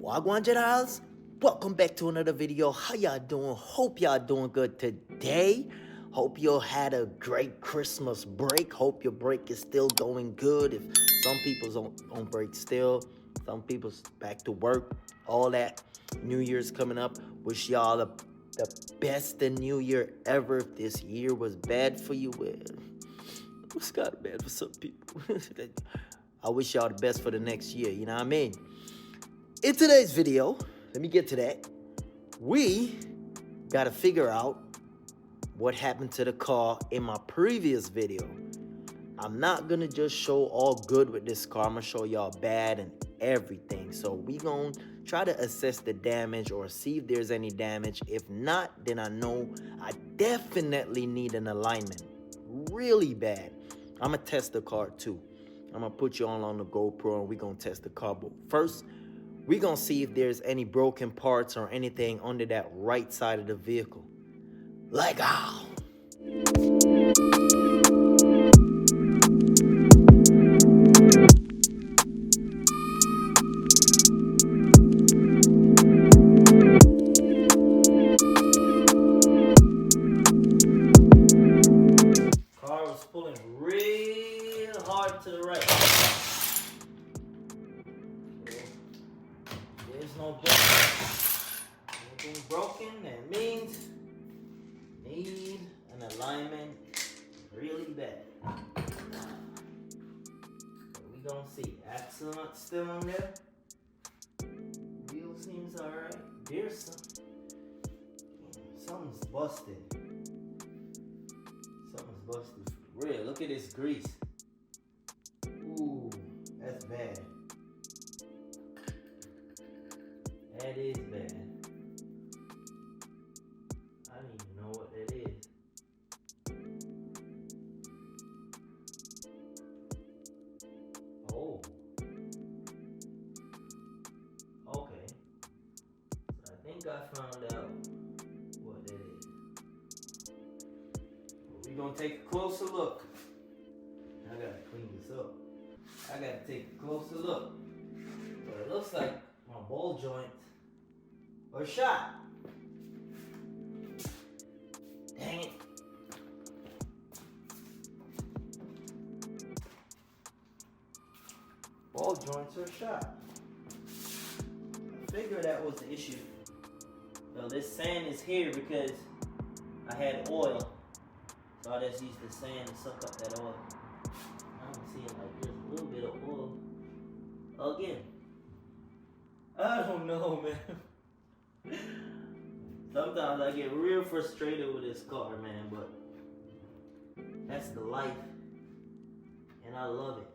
Wagwan Generals, welcome back to another video. How y'all doing? Hope y'all doing good today. Hope you had a great Christmas break. Hope your break is still going good. If some people's on break still, some people's back to work, all that. New Year's coming up. Wish y'all the best new year ever. If this year was bad for you, well, it was kind of bad for some people. I wish y'all the best for the next year, you know what I mean? In today's video, let me get to that. We gotta figure out what happened to the car in my previous video. I'm not gonna just show all good with this car. I'm gonna show y'all bad and everything. So we gonna try to assess the damage or see if there's any damage. If not, then I know I definitely need an alignment. Really bad. I'm gonna test the car too. I'm gonna put you all on the GoPro and we gonna test the car. But first, we gonna see if there's any broken parts or anything under that right side of the vehicle. Like how? Car was pulling real hard to the right. There's no broken. Anything broken, that means need an alignment really bad. So we gonna see. Axle nut still on there. Wheel seems alright. There's something's busted. Something's busted for real. Look at this grease. Ooh, that's bad. That is bad. I don't even know what that is. Oh. Okay. So I think I found out what that is. But we're gonna take a closer look. I gotta clean this up. I gotta take a closer look. But it looks like my ball joint or shot. Dang it. Ball joints are shot. I figured that was the issue. So this sand is here because I had oil. So I just used the sand to suck up that oil. I don't see it like there's a little bit of oil. Again. I don't know, man. Sometimes I get real frustrated with this car, man, but that's the life, and I love it.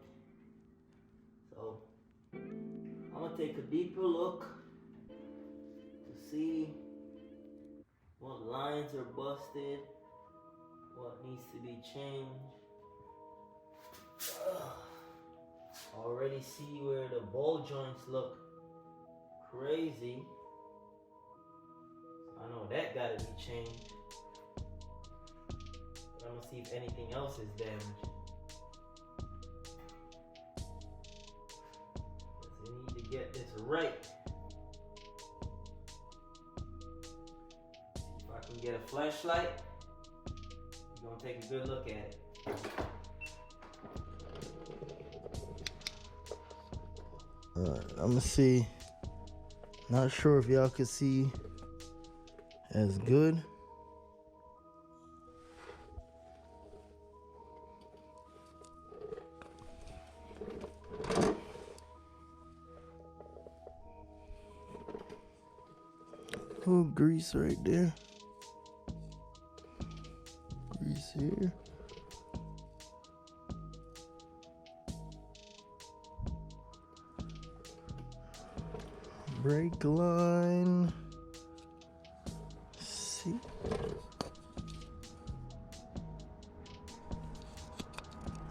So I'm gonna take a deeper look to see what lines are busted, what needs to be changed. Already see where the ball joints look crazy. I know that gotta be changed. But I'm gonna see if anything else is damaged. Because we need to get this right. See if I can get a flashlight. We're gonna take a good look at it. Alright, I'm gonna see. Not sure if y'all can see as good. Oh, grease right there. Grease here. Brake line. See.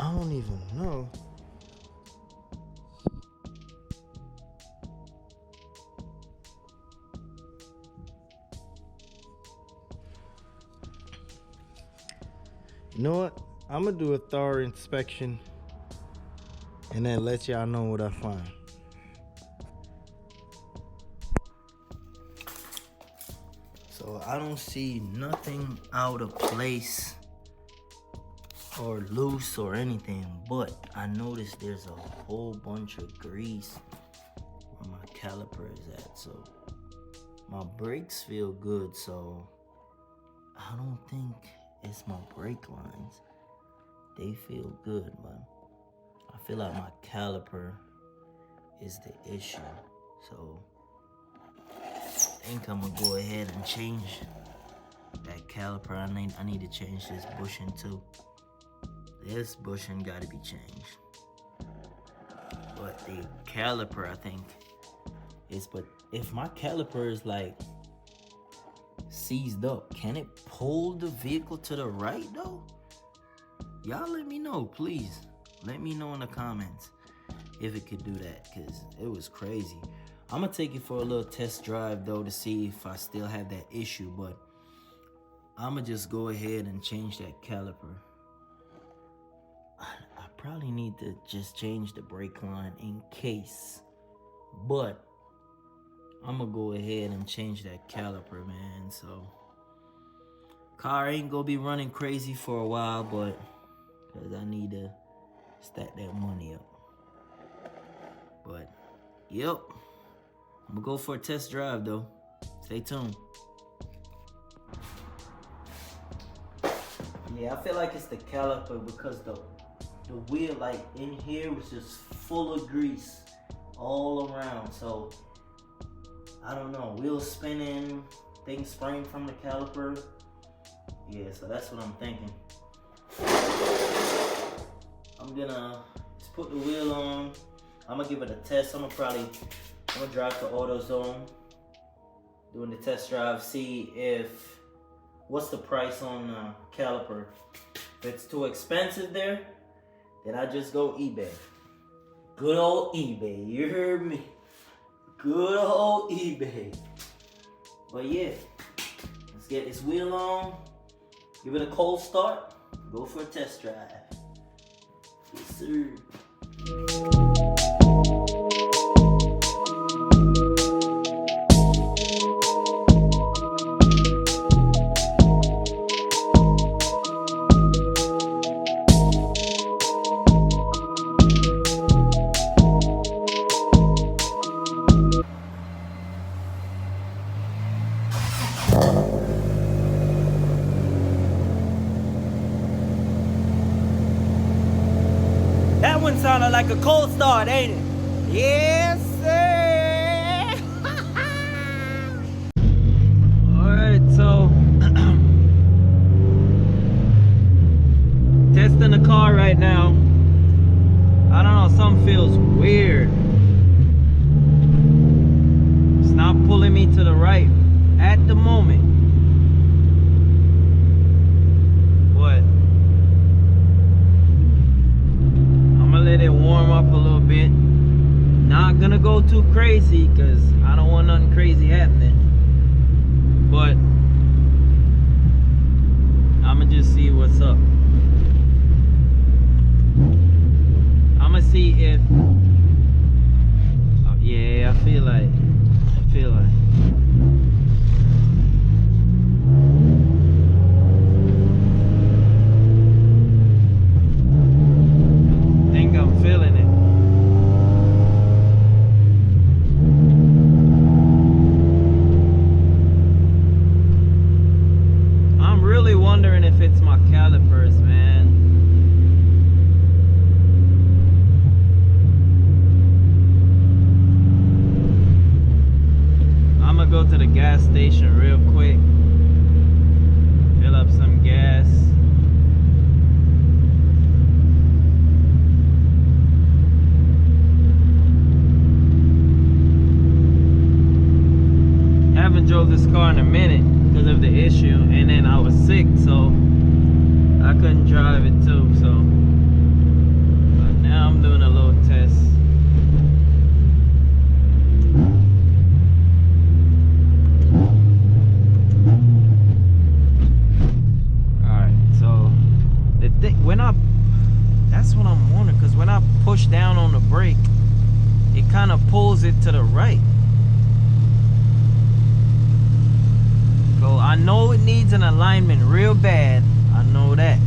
I don't even know. You know what? I'm gonna do a thorough inspection and then let y'all know what I find. So I don't see nothing out of place or loose or anything, but I noticed there's a whole bunch of grease where my caliper is at. So my brakes feel good, so I don't think it's my brake lines. They feel good, but I feel like my caliper is the issue. So I think I'm gonna go ahead and change that caliper. I need to change this bushing too. This bushing gotta be changed. But the caliper, I think, is, but if my caliper is like seized up, can it pull the vehicle to the right though? Y'all let me know, please. Let me know in the comments if it could do that, because it was crazy. I'm gonna take it for a little test drive though to see if I still have that issue, but I'm gonna just go ahead and change that caliper. I probably need to just change the brake line in case, but I'm gonna go ahead and change that caliper, man. So car ain't gonna be running crazy for a while, but because I need to stack that money up. But yep, I'm gonna go for a test drive though. Stay tuned. Yeah, I feel like it's the caliper because the wheel, like in here, was just full of grease all around. So I don't know, wheels spinning, things spraying from the caliper. Yeah, so that's what I'm thinking. I'm gonna just put the wheel on. I'm gonna give it a test. I'm gonna drive to AutoZone, doing the test drive, see if, what's the price on caliper. If it's too expensive there, then I just go eBay. Good old eBay, you heard me. Good old eBay. But yeah, let's get this wheel on, give it a cold start, go for a test drive. Yes, sir. That one sounded like a cold start, ain't it? Yes, sir. All right, so testing the car right now. I don't know, something feels weird. It's not pulling me to the right at the moment. But let it warm up a little bit. Not gonna go too crazy because I don't want nothing crazy happening, but I'ma just see what's up. I'ma see if yeah, I feel like I'm feeling it. I'm really wondering if it's my calipers, man. I'm gonna go to the gas station real quick, fill up some gas. Drove this car in a minute because of the issue, and then I was sick, so I couldn't drive it too. So but now I'm doing a little test. Alright, so the thing, that's what I'm wondering, because when I push down on the brake, it kind of pulls it to the right. So alignment real bad. I know that.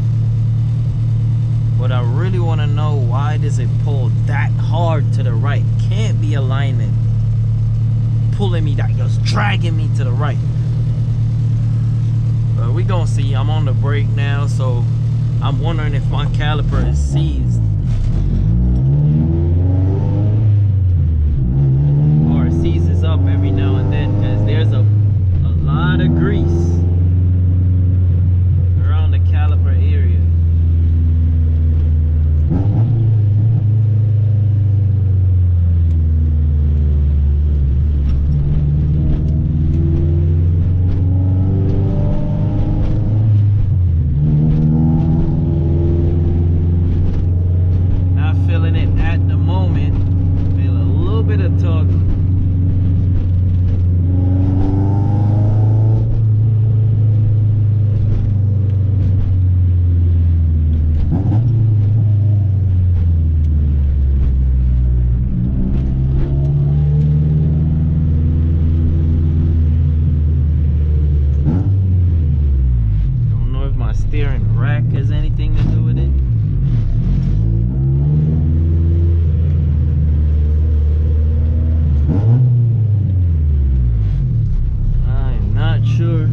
But I really want to know, why does it pull that hard to the right? Can't be alignment pulling me that, just dragging me to the right. But we gonna see. I'm on the brake now, so I'm wondering if my caliper is seized. Or it seizes up every now and then, because there's a lot of grease around the caliper area. Not feeling it at the moment. Feel a little bit of tug. Steering rack has anything to do with it. I'm not sure.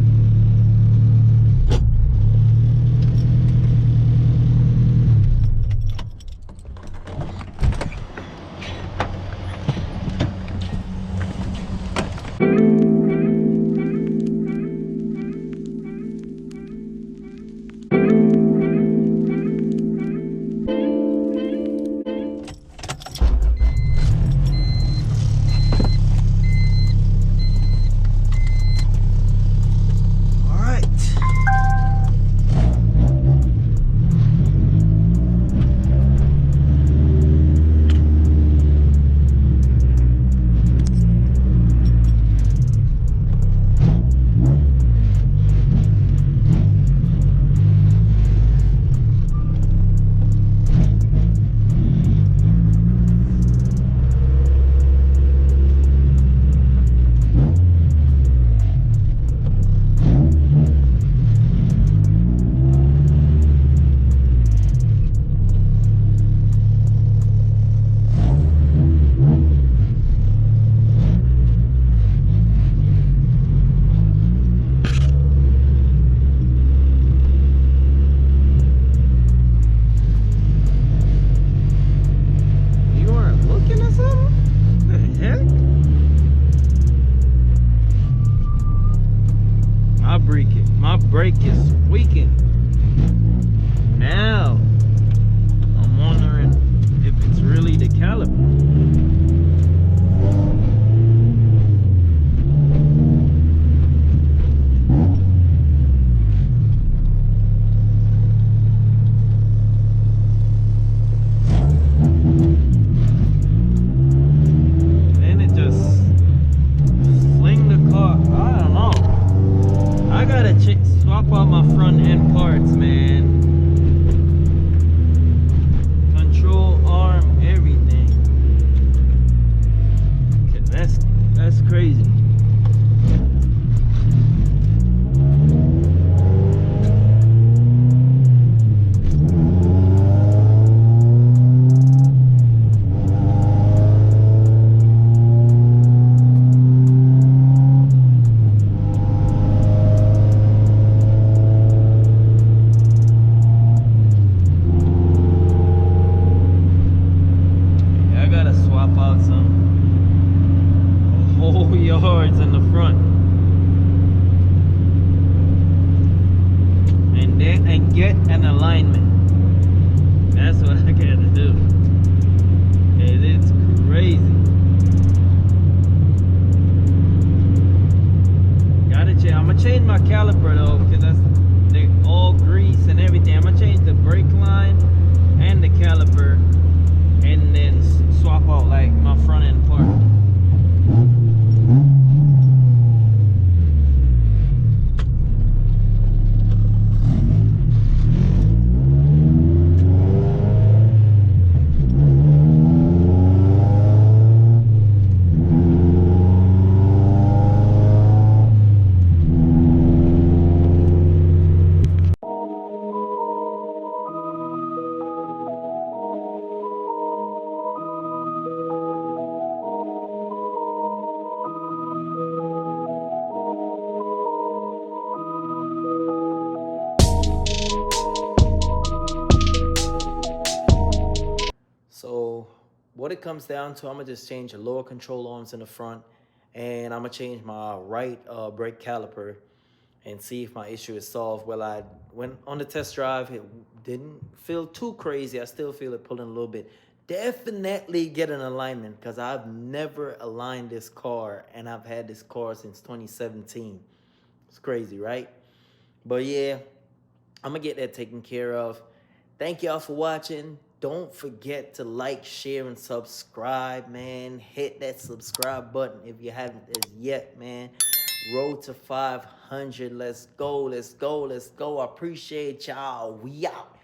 My brake is squeaking. Now I'm wondering if it's really the caliper. Then it just fling the car. I don't know. I gotta swap out my front end parts, man. Control arm, everything. Okay, that's crazy. Yards in the front, and get an alignment. That's what I gotta do. It's crazy. Gotta change. I'm gonna change my caliper though, because they're all grease and everything. I'm gonna change the brake line and the caliper, and then swap out like my front end part. what it comes down to, I'm gonna just change the lower control arms in the front, and I'm gonna change my right brake caliper and see if my issue is solved. Well, I went on the test drive, it didn't feel too crazy. I still feel it pulling a little bit. Definitely get an alignment, because I've never aligned this car, and I've had this car since 2017. It's crazy, right? But yeah, I'm gonna get that taken care of. Thank y'all for watching. Don't forget to like, share, and subscribe, man. Hit that subscribe button if you haven't as yet, man. Road to 500. Let's go, let's go, let's go. I appreciate y'all. We out.